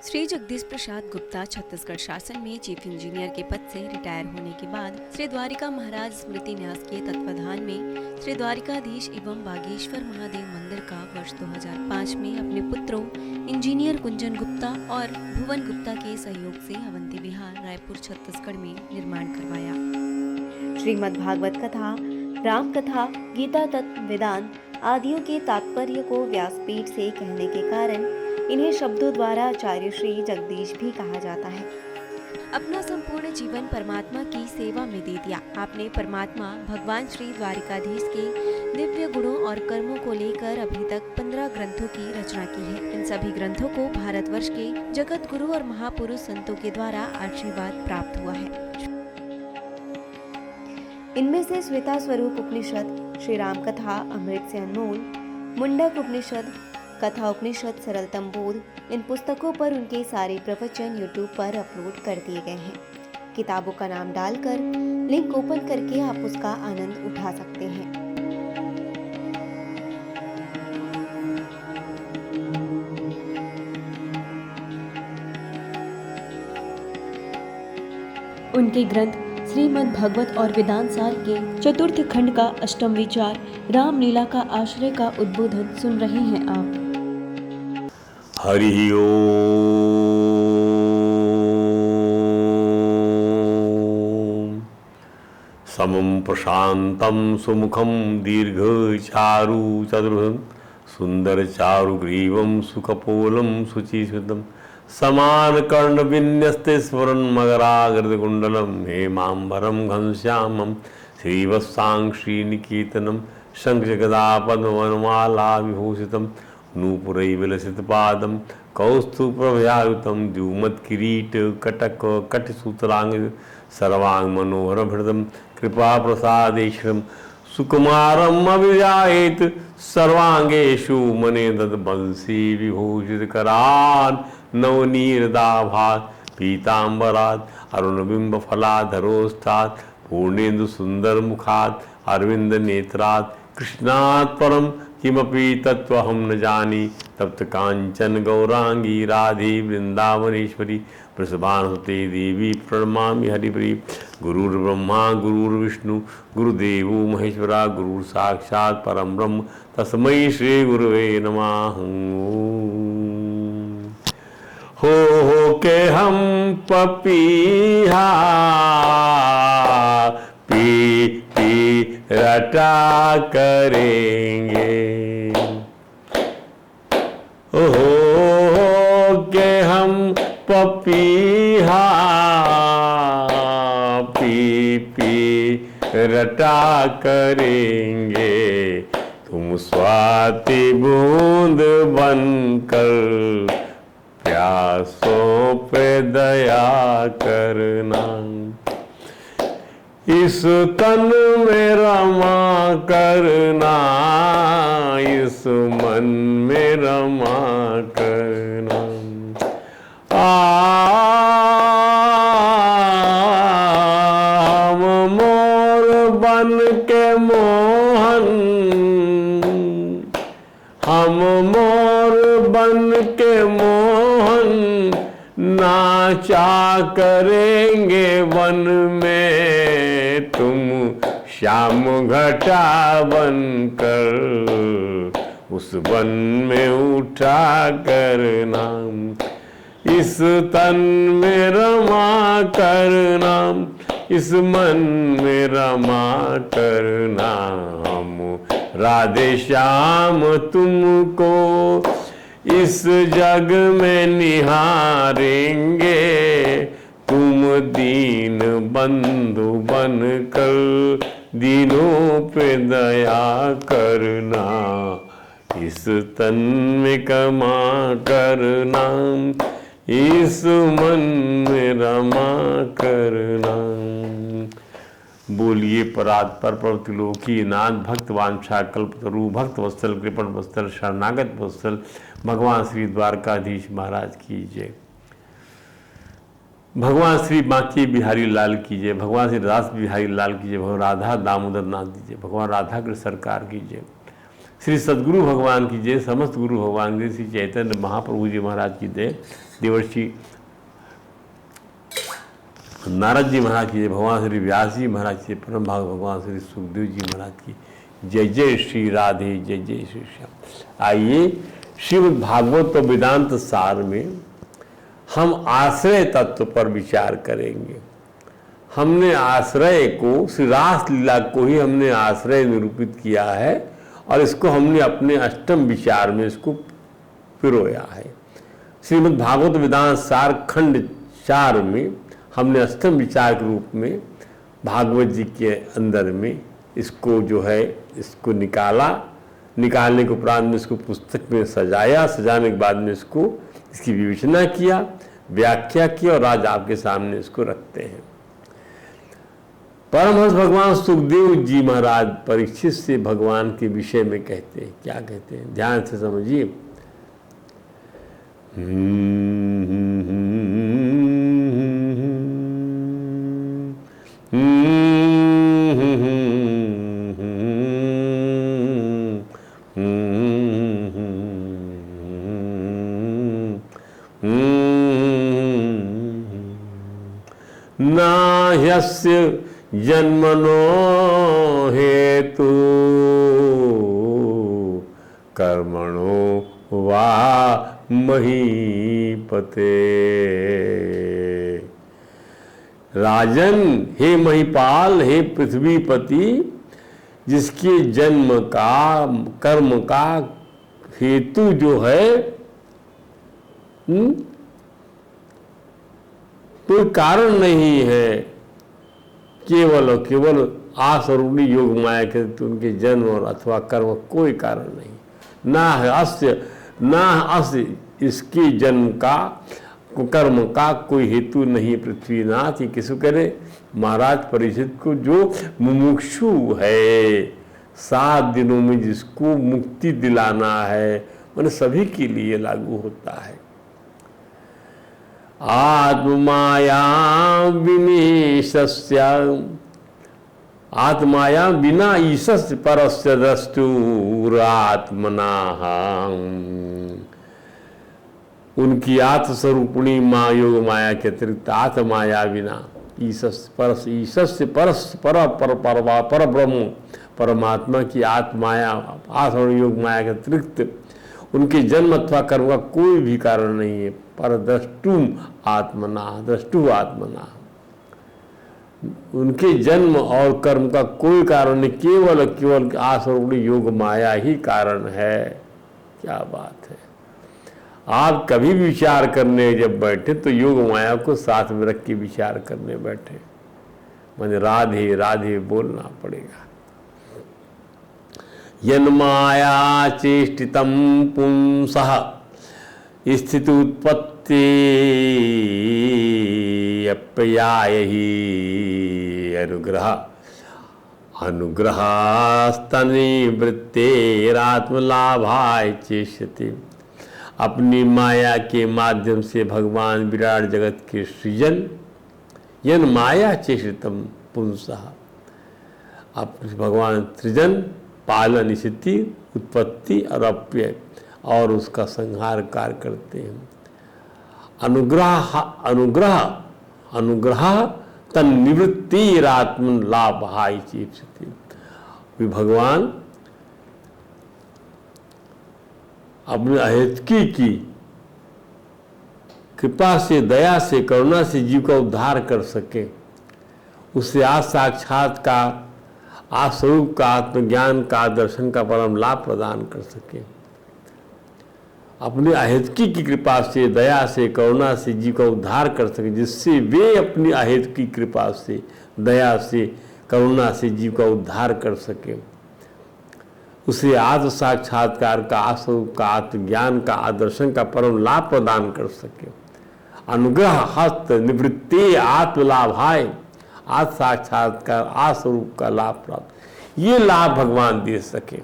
श्री जगदीश प्रसाद गुप्ता छत्तीसगढ़ शासन में chief engineer के पद से रिटायर होने के बाद श्री द्वारिका महाराज स्मृति न्यास के तत्वाधान में श्री द्वारिकाधीश एवं बागेश्वर महादेव मंदिर का वर्ष 2005 में अपने पुत्रों इंजीनियर कुंजन गुप्ता और भुवन गुप्ता के सहयोग से अवंती विहार रायपुर छत्तीसगढ़ में निर्माण करवाया। श्रीमद् भागवत कथा, राम कथा, गीता तत्व, वेदांत आदियों के तात्पर्य को व्यासपीठ से कहने के कारण इन्हें शब्दों द्वारा आचार्य श्री जगदीश भी कहा जाता है। अपना संपूर्ण जीवन परमात्मा की सेवा में दे दिया। आपने परमात्मा भगवान श्री द्वारिकाधीश के दिव्य गुणों और कर्मों को लेकर अभी तक 15 ग्रंथों की रचना की है। इन सभी ग्रंथों को भारतवर्ष के जगत गुरु और महापुरुष संतों के द्वारा आशीर्वाद प्राप्त हुआ है। इनमें से श्वेता स्वरूप उपनिषद, श्री राम कथा अमृत से अनमोल, मुंडक उपनिषद, कथा उपनिषद, सरलतम बोध, इन पुस्तकों पर उनके सारे प्रवचन यूट्यूब पर अपलोड कर दिए गए हैं। किताबों का नाम डालकर लिंक ओपन करके आप उसका आनंद उठा सकते हैं। उनके ग्रंथ श्रीमद् भागवत और वेदांत सार के चतुर्थ खंड का अष्टम विचार रामलीला का आश्रय का उद्बोधन सुन रहे हैं आप। हरि ओम। समं प्रशांतं सुमुखं दीर्घचारु चतुर्भुजं सुन्दरचारुग्रीवं सुकपोलं शुचिस्मितं समानकर्णविन्यस्ते स्फुरन्मकराकृतिकुण्डलं हेमाम्बरं घनश्यामं श्रीवत्सां श्रीनिकेतनं शङ्खगदापद्मवनमाला विभूषितं नूपुरैर्विलसितपादं कौस्तुभप्रभयायुतं द्युमत्किरीटकटककटिसूत्राङ्ग सर्वाङ्गमनोहरभृतं कृपाप्रसादेश्वरं सुकुमारम् अभिजायेत् सर्वाङ्गेषु मने दद्बंसी विभूषितकरान् नवनीरदाभात् पीताम्बरात् अरुणबिम्बफलाधरोस्तात् पूर्णेन्दुसुन्दरमुखात् अरविन्दनेत्रात् कृष्णात् परं किमपि तत्त्वहं न जानी तप्त कांचन गौरांगी राधे वृंदावनेश्वरी वृषभानुसुते देवी प्रणमामि हरिप्रिय। गुरुर्ब्रह्मा गुरुर्विष्णु गुरुदेवो महेश्वरा गुरुः साक्षात् परं ब्रह्म तस्मै श्री गुरुवे नमः। हो के हम पपीहा पी पी रटा करेंगे, हो के हम पपीहा पी पी रटा करेंगे, तुम स्वाति बूंद बनकर प्यासों पे दया करना। इस तन में रमा करना, इस मन में रमा करना। हम मोर बन के मोहन, हम मोर बन के मोहन नाचा करेंगे वन में, तुम श्याम घटा बनकर उस वन में उठा करना। इस तन में रमा करना, इस मन में रमा करना। हम राधे श्याम तुमको इस जग में निहारेंगे, तुम दीन बंधु बनकर दीनों पे दया करना। इस तन में कमा करना, इस मन में रमा करना। बोलिए परात पर प्रवतिलोकी नाथ भक्त वांछा कल्पतरु भक्त वत्सल कृपण वत्सल शरणागत वत्सल भगवान श्री द्वारकाधीश महाराज की जय। भगवान श्री बांके बिहारी लाल की जय। भगवान श्री रास बिहारी लाल की जय। भगवान राधा दामोदर नाथ की जय। भगवान राधा कृष्ण सरकार की जय। श्री सद्गुरु भगवान की जय। समस्त गुरु भगवान की, श्री चैतन्य महाप्रभु जी महाराज की जय। देवर्षि नारद जी महाराज की, भगवान श्री व्यास जी महाराज की, परम भाग भगवान श्री सुखदेव जी महाराज की। जय जय श्री राधे, जय जय श्री श्याम। आइए श्रीमद् भागवत और वेदांत सार में हम आश्रय तत्व पर विचार करेंगे। हमने आश्रय को, श्री रास लीला को ही हमने आश्रय निरूपित किया है और इसको हमने अपने अष्टम विचार में इसको पिरोया है। श्रीमद् भागवत वेदांत सार खंड 4 में हमने अष्टम विचार के रूप में भागवत जी के अंदर में इसको जो है इसको निकालने के उपरांत में इसको पुस्तक में सजाया, सजाने के बाद में इसकी विवेचना किया, व्याख्या की और आज आपके सामने इसको रखते हैं। परमहंस भगवान सुखदेव जी महाराज परीक्षित से भगवान के विषय में कहते हैं। क्या कहते हैं, ध्यान से समझिए। ना ह्यस्य जन्मनो हेतु कर्मणो वा महीपते। राजन, हे महिपाल, हे पृथ्वीपति, जिसके जन्म का, कर्म का हेतु जो है कोई कारण नहीं है, केवल और केवल आसरूढ़ी योग माया के उनके जन्म और अथवा कर्म कोई कारण नहीं। ना अस्य इसके जन्म का, कर्म का कोई हेतु नहीं। पृथ्वीनाथ, ये किसको करे, महाराज परीक्षित को, जो मुमुक्षु है, 7 दिनों में जिसको मुक्ति दिलाना है, मैंने सभी के लिए लागू होता है। आत्माया विनेशस्य, आत्माया विना ईशस्य परस्य द्रष्टुरात्मना। उनकी आत्मस्वरूपिणी माँ योग माया के अतिरिक्त आत्माया विना ईशस्य पर ब्रह्म परमात्मा की आत्माया आत्म योग माया के अतिरिक्त उनके जन्म अथवा कर्म का कोई भी कारण नहीं है। पर द्रष्टुम आत्मना, द्रष्टु आत्मना, उनके जन्म और कर्म का कोई कारण नहीं, केवल केवल आसरूढ़ी योग माया ही कारण है। क्या बात है। आप कभी भी विचार करने जब बैठे तो योग माया को साथ में रख के विचार करने बैठे, माने राधे राधे बोलना पड़ेगा। यन्माया चेष्टितम पुंसः स्थिति उत्पत्ति अप्याय ही अनुग्रहस्तनिवृत्तेरात्मलाभाय चेष्यते। अपनी माया के माध्यम से भगवान विराट जगत के सृजन, यन माया चेष्टितम पुंसः, भगवान सृजन, पालन, स्थिति, उत्पत्ति और अप्यय और उसका संहार कार्य करते हैं। अनुग्रह तन्निवृत्तिरात्मन लाभाय चेष्यते। भगवान अपने अहेतुकी की कृपा से, दया से, करुणा से जीव का उद्धार कर सके, उससे आज साक्षात का, आज स्वरूप का, आत्मज्ञान का, दर्शन का परम लाभ प्रदान कर सके। अपने अहेतुकी की कृपा से, दया से, करुणा से जीव का उद्धार कर सके, जिससे वे अपनी अहेतुकी कृपा से, दया से, करुणा से जीव का उद्धार कर सके, उसे आत्म साक्षात्कार का, आस्वरूप का, आत्मज्ञान का, आदर्शन का परम लाभ प्रदान कर सके। अनुग्रह हस्त निवृत्ति आत्मलाभाय, आत्म साक्षात्कार, आस्वरूप का लाभ प्राप्त, ये लाभ भगवान दे सके।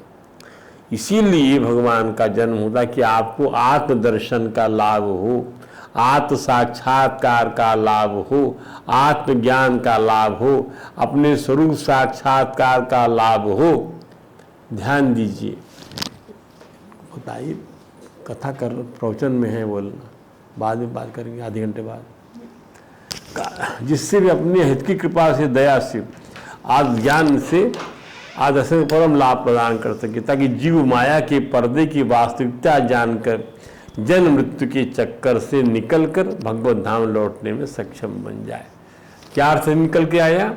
इसीलिए भगवान का जन्म होता कि आपको आत्मदर्शन का लाभ हो, आत्म साक्षात्कार का लाभ हो, आत्मज्ञान का लाभ हो, अपने स्वरूप साक्षात्कार का लाभ हो। ध्यान दीजिए, बताइए, कथा कर प्रवचन में है बोलना, बाद में बात करेंगे, आधे घंटे बाद। जिससे भी अपने हित की कृपा से, दया से, आदि ज्ञान से आदर्शन परम लाभ प्रदान कर सके, ताकि जीव माया के पर्दे की वास्तविकता जानकर जन्म मृत्यु के चक्कर से निकलकर भगवत धाम लौटने में सक्षम बन जाए। क्या अर्थ निकल के आया?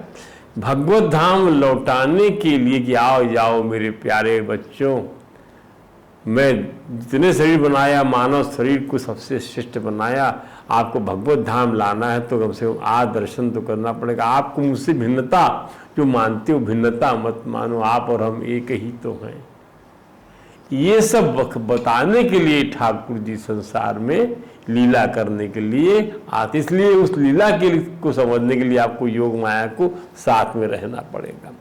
भगवत धाम लौटाने के लिए कि आओ जाओ मेरे प्यारे बच्चों, मैं जितने शरीर बनाया, मानव शरीर को सबसे श्रेष्ठ बनाया, आपको भगवत धाम लाना है तो कम से कम दर्शन तो करना पड़ेगा। आपको मुझसे भिन्नता जो मानते हो, भिन्नता मत मानो, आप और हम एक ही तो हैं। ये सब बताने के लिए ठाकुर जी संसार में लीला करने के लिए आते। इसलिए उस लीला को समझने के लिए आपको योग माया को साथ में रहना पड़ेगा।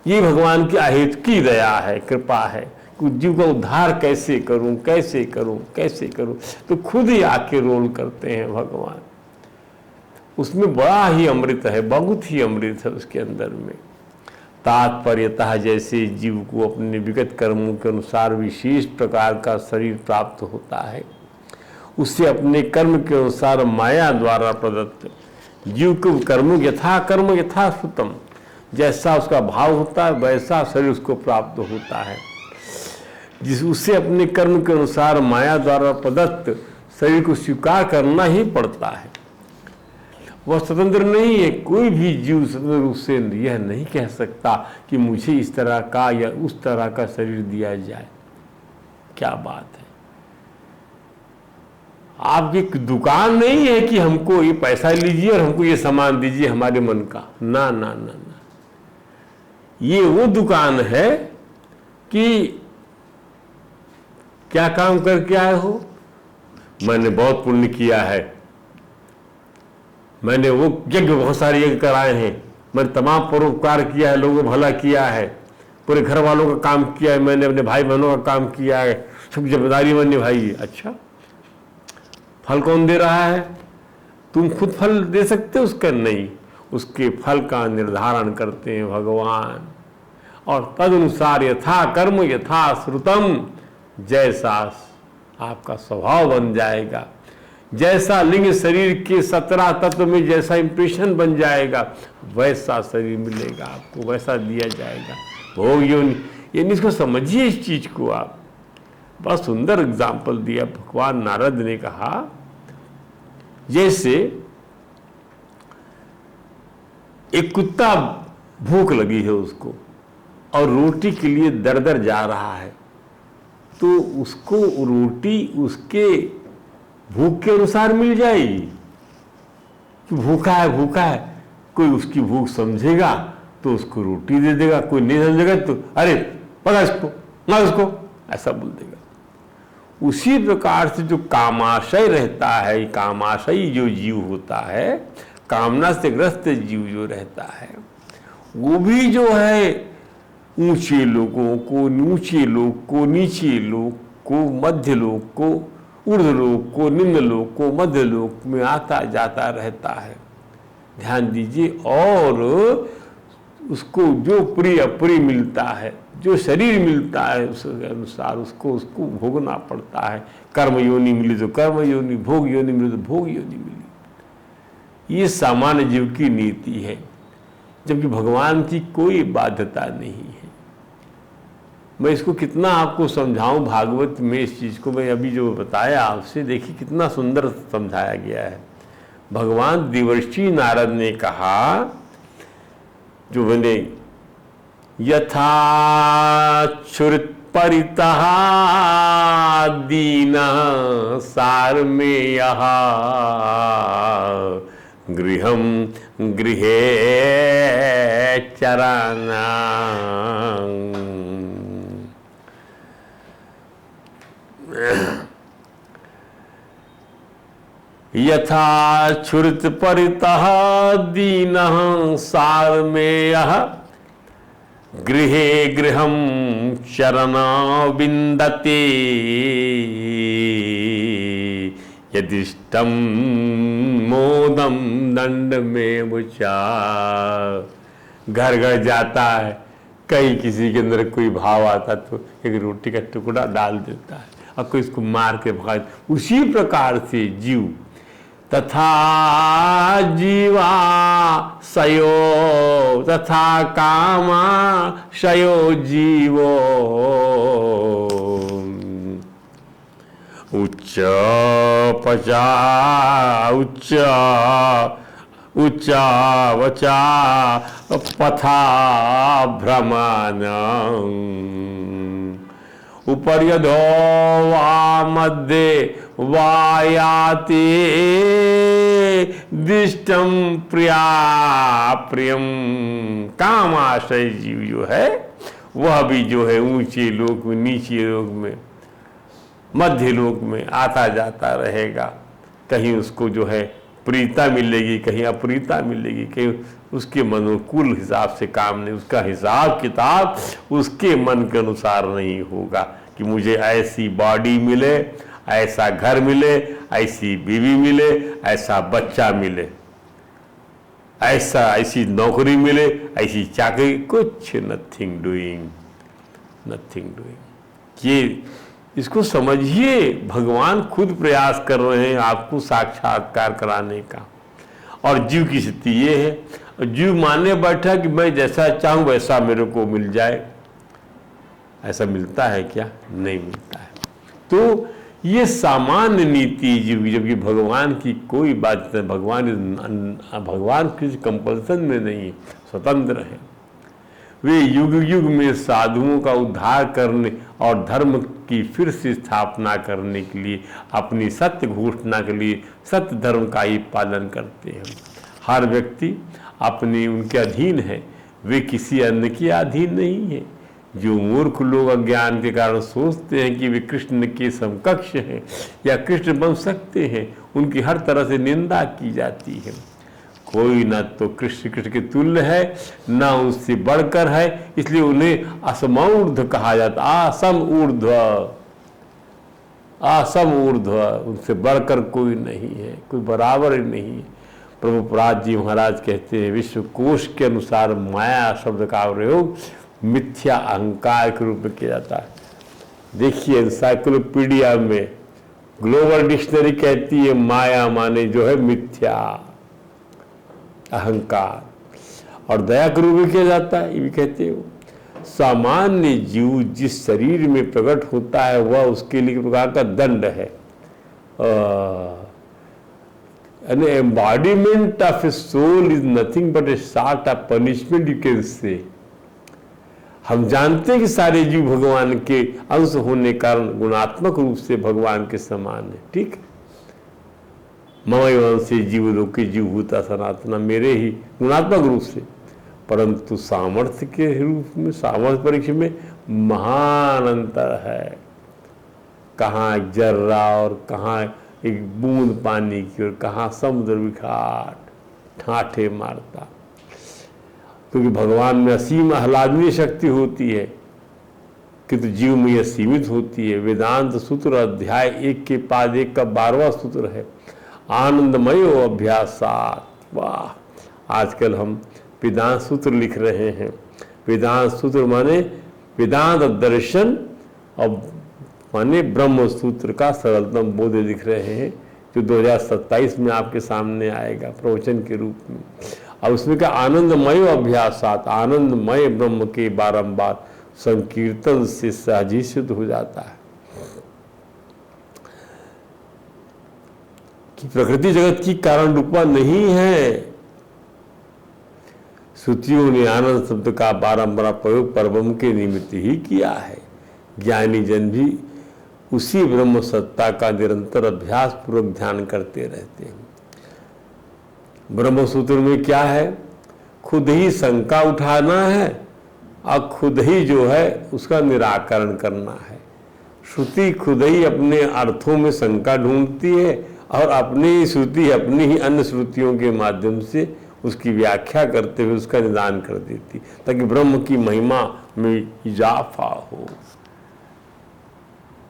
ये भगवान की अहेतु की दया है, कृपा है कि जीव का उद्धार कैसे करूं, कैसे करूं, कैसे करूं, तो खुद ही आके रोल करते हैं भगवान। उसमें बड़ा ही अमृत है, बहुत ही अमृत है उसके अंदर में। तात्पर्यतः जैसे जीव को अपने विगत कर्मों के अनुसार विशेष प्रकार का शरीर प्राप्त होता है, उससे अपने कर्म के अनुसार माया द्वारा प्रदत्त जीव को कर्म यथा श्रुतम, जैसा उसका भाव होता है वैसा शरीर उसको प्राप्त होता है। उससे अपने कर्म के अनुसार माया द्वारा प्रदत्त शरीर को स्वीकार करना ही पड़ता है। वह स्वतंत्र नहीं है। कोई भी जीव स्वतंत्र रूप से यह नहीं कह सकता कि मुझे इस तरह का या उस तरह का शरीर दिया जाए। क्या बात है! आपकी दुकान नहीं है कि हमको ये पैसा लीजिए और हमको ये सामान दीजिए हमारे मन का। ना ना ना ना, ये वो दुकान है कि क्या काम करके आए हो। मैंने बहुत पुण्य किया है, मैंने वो यज्ञ बहुत सारे यज्ञ कराए हैं, मैंने तमाम परोपकार किया है, लोगों को भला किया है, पूरे घर वालों का काम किया है, मैंने अपने भाई बहनों का काम किया है, सब जिम्मेदारी मैंने निभाई है। अच्छा, फल कौन दे रहा है? तुम खुद फल दे सकते हो उसका? नहीं, उसके फल का निर्धारण करते हैं भगवान। और तदनुसार यथा कर्म यथा श्रुतम, जैसा आपका स्वभाव बन जाएगा, जैसा लिंग शरीर के 17 तत्व में जैसा इंप्रेशन बन जाएगा, वैसा शरीर मिलेगा आपको, वैसा दिया जाएगा। भोग योनि, यानी इसको समझिए इस चीज को आप। बहुत सुंदर एग्जाम्पल दिया भगवान नारद ने कहा, जैसे एक कुत्ता भूख लगी है उसको और रोटी के लिए दर दर जा रहा है, तो उसको रोटी उसके भूख के अनुसार मिल जाएगी कि भूखा है। कोई उसकी भूख समझेगा तो उसको रोटी दे देगा, कोई नहीं समझेगा तो अरे पकड़ इसको, मार उसको, ऐसा बोल देगा। उसी प्रकार से जो कामाशय रहता है, कामाशयी जो जीव होता है, कामना से ग्रस्त जीव जो रहता है, वो भी जो है ऊंचे लोगों को, नीचे लोग को, नीचे लोग को, मध्य लोग को, ऊर्ध्व लोक को, निम्न लोक को, मध्य लोक में आता जाता रहता है। ध्यान दीजिए। और उसको जो प्रिय अप्रिय मिलता है, जो शरीर मिलता है, उसके अनुसार उसको भोगना पड़ता है। कर्म योनि मिली तो कर्म योनि, भोग योनि मिली तो भोग योनि मिली। ये सामान्य जीव की नीति है, जबकि भगवान की कोई बाध्यता नहीं है। मैं इसको कितना आपको समझाऊं भागवत में, इस चीज को मैं अभी जो बताया आपसे, देखिए कितना सुंदर समझाया गया है। भगवान देवर्षि नारद ने कहा, जो मैंने यथा छुरित परितः दीन सार में यहा गृहम गृहे चराना, यथा छुरित परितः दीनः सार में यह गृहे गृहं शरणा विन्दते यदिष्टं मोदम दंड में मुचा। घर घर जाता है, कहीं किसी के अंदर कोई भाव आता तो एक रोटी का टुकड़ा डाल देता है, और कोई इसको मार के भगा। उसी प्रकार से जीव तथा जीवा सयो तथा कामा शयो जीवो उच्च पचा उच्चा वचा पथा भ्रमण उपर्यधो वा मध्ये वायाति दिष्टम प्रिया प्रियम। कामाशय जीव जो है वह भी जो है ऊंचे लोक में, नीचे लोक में, मध्य लोक में आता जाता रहेगा। कहीं उसको जो है प्रीता मिलेगी, कहीं अप्रीता मिलेगी, कहीं उसके मनोकूल हिसाब से काम नहीं, उसका हिसाब किताब उसके मन के अनुसार नहीं होगा कि मुझे ऐसी बॉडी मिले, ऐसा घर मिले, ऐसी बीवी मिले, ऐसा बच्चा मिले, ऐसी नौकरी मिले, ऐसी चाकरी, कुछ नथिंग डूइंग। ये इसको समझिए, भगवान खुद प्रयास कर रहे हैं आपको साक्षात्कार कराने का। और जीव की स्थिति ये है, जीव मानने बैठा कि मैं जैसा चाहूं वैसा मेरे को मिल जाए। ऐसा मिलता है क्या? नहीं मिलता है। तो ये सामान्य नीति जीव की, जबकि भगवान की कोई बात नहीं। भगवान किसी कंपल्सन में नहीं है, स्वतंत्र है। वे युग युग में साधुओं का उद्धार करने और धर्म की फिर से स्थापना करने के लिए, अपनी सत्य घोषणा के लिए सत्य धर्म का ही पालन करते हैं। हर व्यक्ति अपने उनके अधीन है, वे किसी अन्य के अधीन नहीं है। जो मूर्ख लोग अज्ञान के कारण सोचते हैं कि वे कृष्ण के समकक्ष हैं या कृष्ण बन सकते हैं, उनकी हर तरह से निंदा की जाती है। कोई न तो कृष्ण के तुल्य है, न उससे बढ़कर है, इसलिए उन्हें असमऊर्ध्व कहा जाता। आसम ऊर्ध्व, उनसे बढ़कर कोई नहीं है, कोई बराबर ही नहीं है। प्रभुपाद जी महाराज कहते हैं, विश्व कोश के अनुसार माया शब्द का प्रयोग मिथ्या अहंकार के रूप में किया जाता है। देखिए एनसाइक्लोपीडिया में ग्लोबल डिक्शनरी कहती है माया माने जो है मिथ्या अहंकार, और दया के रूप में किया जाता है, ये भी कहते हो। सामान्य जीव जिस शरीर में प्रकट होता है वह उसके लिए एक प्रकार का दंड है। An embodiment of a soul is nothing but a sort of punishment, you can say. हम जानते हैं कि सारे जीव भगवान के अंश होने कारण गुणात्मक रूप से भगवान के समान है, ठीक। ममैव अंशे जीव लोके जीवभूता सनातना, मेरे ही गुणात्मक रूप से, परंतु सामर्थ्य के रूप में, सामर्थ्य परीक्षा में महान अंतर है। कहाँ जर्रा और कहाँ एक बूंद पानी की और कहाँ समुद्र विखाट ठाठे मारता। क्योंकि भगवान में असीम आह्लादनीय शक्ति होती है, किंतु जीव में यह सीमित होती है। वेदांत सूत्र अध्याय 1 के पाद 1 का 12वां सूत्र है, आनंदमयो अभ्यासात्। वाह, आजकल हम वेदांत सूत्र लिख रहे हैं। वेदांत सूत्र माने वेदांत दर्शन और माने ब्रह्म सूत्र का सरलतम बोध लिख रहे हैं, जो 2027 में आपके सामने आएगा प्रवचन के रूप में। अब उसमें क्या आनंदमय अभ्यासात, आनंदमय ब्रह्म के बारंबार संकीर्तन से सहज ही सिद्ध हो जाता है कि प्रकृति जगत की कारण रूपा नहीं है। श्रुतियों ने आनंद शब्द का बारंबार प्रयोग परब्रह्म के निमित्त ही किया है। ज्ञानी जन भी उसी ब्रह्म सत्ता का निरंतर अभ्यास पूर्वक ध्यान करते रहते हैं। ब्रह्म सूत्र में क्या है? खुद ही शंका उठाना है और खुद ही जो है उसका निराकरण करना है। श्रुति खुद ही अपने अर्थों में शंका ढूंढती है और अपनी ही श्रुति अपनी ही अन्य श्रुतियों के माध्यम से उसकी व्याख्या करते हुए उसका निदान कर देती, ताकि ब्रह्म की महिमा में इजाफा हो।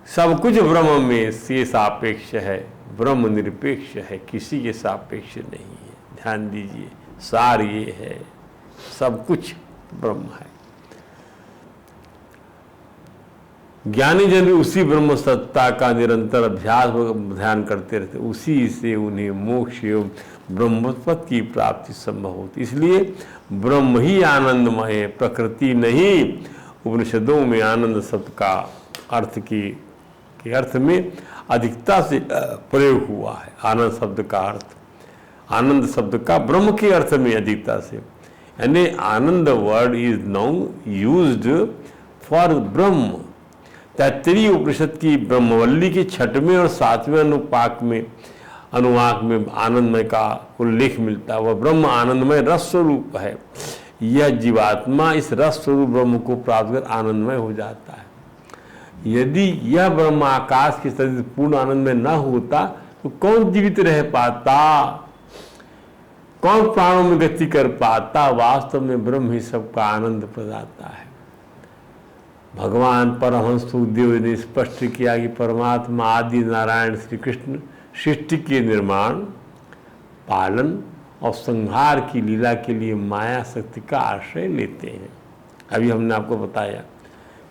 सब कुछ ब्रह्म में से सापेक्ष है, ब्रह्म निरपेक्ष है, किसी के सापेक्ष नहीं है। ध्यान दीजिए, सार ये है, सब कुछ ब्रह्म है। ज्ञानी जन भी उसी ब्रह्म सत्ता का निरंतर अभ्यास ध्यान करते रहते, उसी से उन्हें मोक्ष एवं ब्रह्मोत्पत्ति की प्राप्ति संभव होती। इसलिए ब्रह्म ही आनंदमय है, प्रकृति नहीं। उपनिषदों में आनंद शब्द का अर्थ के अर्थ में अधिकता से प्रयोग हुआ है। आनंद शब्द का अर्थ, आनंद शब्द का ब्रह्म के अर्थ में अधिकता से, यानी Anand word is now used for Brahma. Taittiriya उपनिषद की ब्रह्मवल्ली के 6वें और 7वें अनुवाक में आनंदमय का उल्लेख मिलता है। वह ब्रह्म आनंदमय रस स्वरूप है। यह जीवात्मा इस रस स्वरूप ब्रह्म को प्राप्त कर आनंदमय हो जाता है। यदि यह ब्रह्म आकाश की तरह पूर्ण आनंद में न होता तो कौन जीवित रह पाता, कौन प्राणों में गति कर पाता। वास्तव में ब्रह्म ही सबका आनंद प्रदाता है। भगवान परमहंस सुखदेव ने स्पष्ट किया कि परमात्मा आदि नारायण श्री कृष्ण सृष्टि के निर्माण, पालन और संहार की लीला के लिए माया शक्ति का आश्रय लेते हैं। अभी हमने आपको बताया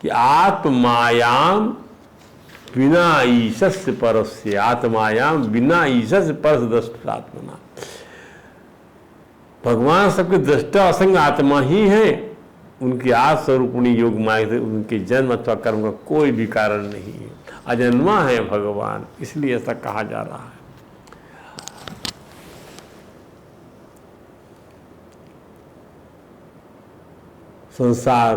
कि आत्मायाम बिना ईशस्य परस्य, आत्मायाम बिना ईशस्य परस दृष्टात्मना। भगवान सबके दृष्टा असंग आत्मा ही है। उनकी आद स्वरूपणी योग माया से उनके जन्म अथवा कर्म का कोई भी कारण नहीं है। अजन्मा है भगवान, इसलिए ऐसा कहा जा रहा है। संसार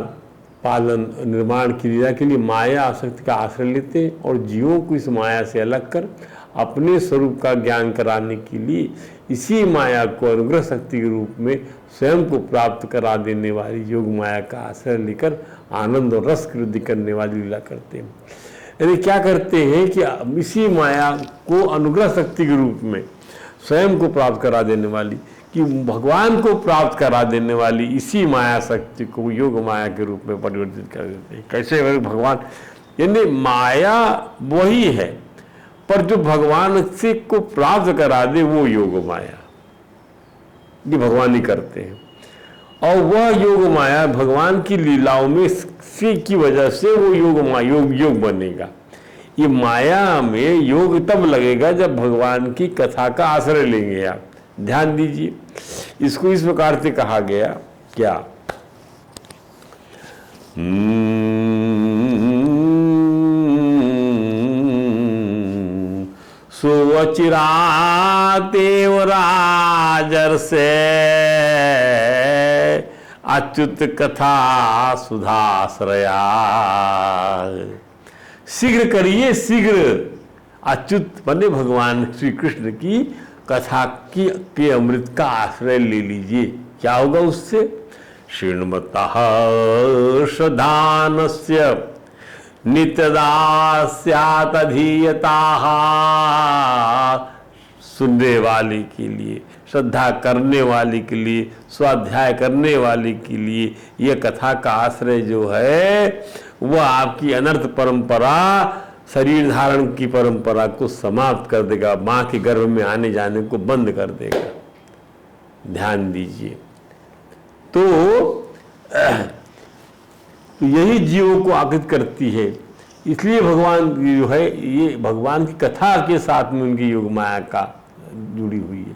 पालन निर्माण की लीला के लिए माया आसक्ति का आश्रय लेते हैं और जीवों को इस माया से अलग कर अपने स्वरूप का ज्ञान कराने के लिए इसी माया को अनुग्रह शक्ति के रूप में स्वयं को प्राप्त करा देने वाली योग माया का आश्रय लेकर आनंद और रस की वृद्धि करने वाली लीला करते हैं। यानी क्या करते हैं कि इसी माया को अनुग्रह शक्ति के रूप में स्वयं को प्राप्त करा देने वाली, कि भगवान को प्राप्त करा देने वाली इसी माया शक्ति को योग माया के रूप में परिवर्तित कर देते हैं। कैसे भगवान, यानी माया वही है पर जो भगवान से को प्राप्त करा दे वो योग माया, ये भगवान ही करते हैं। और वह योग माया भगवान की लीलाओं में से की वजह से वो योग बनेगा। ये माया में योग तब लगेगा जब भगवान की कथा का आश्रय लेंगे आप। ध्यान दीजिए, इसको इस प्रकार से कहा गया क्या, सुवचिरा देवराजर से अच्युत कथा सुधाश्रया। शीघ्र करिए, शीघ्र अच्युत बने भगवान श्री कृष्ण की कथा के अमृत का आश्रय ले लीजिए। क्या होगा उससे, श्रृण्वतः श्रद्धानस्य नित्यदा स्यात् अधीयताः। सुनने वाले के लिए, श्रद्धा करने वाले के लिए, स्वाध्याय करने वाले के लिए यह कथा का आश्रय जो है वह आपकी अनर्थ परंपरा, शरीर धारण की परंपरा को समाप्त कर देगा, माँ के गर्भ में आने जाने को बंद कर देगा। ध्यान दीजिए। तो यही जीवों को आकृत करती है। इसलिए भगवान जो है ये भगवान की कथा के साथ में उनकी योग माया का जुड़ी हुई है।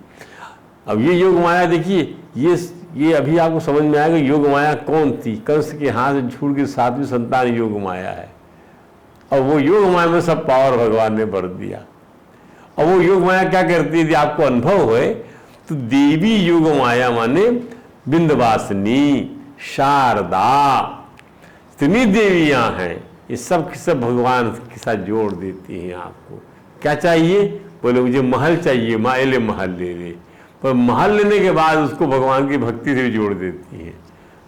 अब ये योग माया देखिए, ये अभी आपको समझ में आएगा योग माया कौन थी। कंस के हाथ से छूट के 7वीं संतान योग माया है। और वो योग माया में सब पावर भगवान ने भर दिया। और वो योग माया क्या करती है, यदि आपको अनुभव है तो देवी योग माया माने विंध्यवासिनी, शारदा, इतनी देवियां हैं, ये सब के सब भगवान के साथ जोड़ देती हैं। आपको क्या चाहिए, बोले मुझे महल चाहिए, माँ ले महल ले ले। पर महल लेने के बाद उसको भगवान की भक्ति से भी जोड़ देती हैं।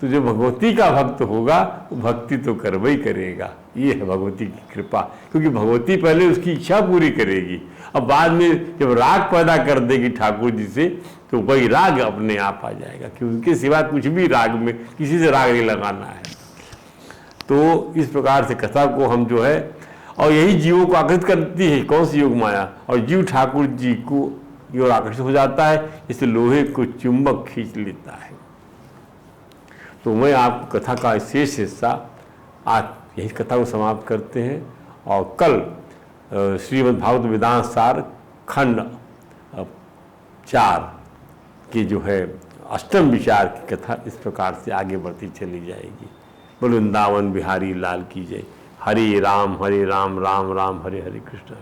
तो जो भगवती का भक्त होगा वो भक्ति तो करवे ही करेगा। ये है भगवती की कृपा, क्योंकि भगवती पहले उसकी इच्छा पूरी करेगी। अब बाद में जब राग पैदा कर देगी ठाकुर जी से तो वही राग अपने आप आ जाएगा, कि उनके सिवा कुछ भी राग में किसी से राग नहीं लगाना है। तो इस प्रकार से कथा को हम जो है, और यही जीवों को आकर्षित करती है। कौन सी योग माया, और जीव ठाकुर जी को की ओर आकर्षित हो जाता है, इससे लोहे को चुंबक खींच लेता है। तो मैं आपको कथा का शेष हिस्सा आज यही कथा को समाप्त करते हैं। और कल श्रीमद् भागवत वेदांत सार खंड 4 की जो है अष्टम विचार की कथा इस प्रकार से आगे बढ़ती चली जाएगी। बोलो वृंदावन बिहारी लाल की जय। हरे राम राम राम हरे हरे कृष्ण।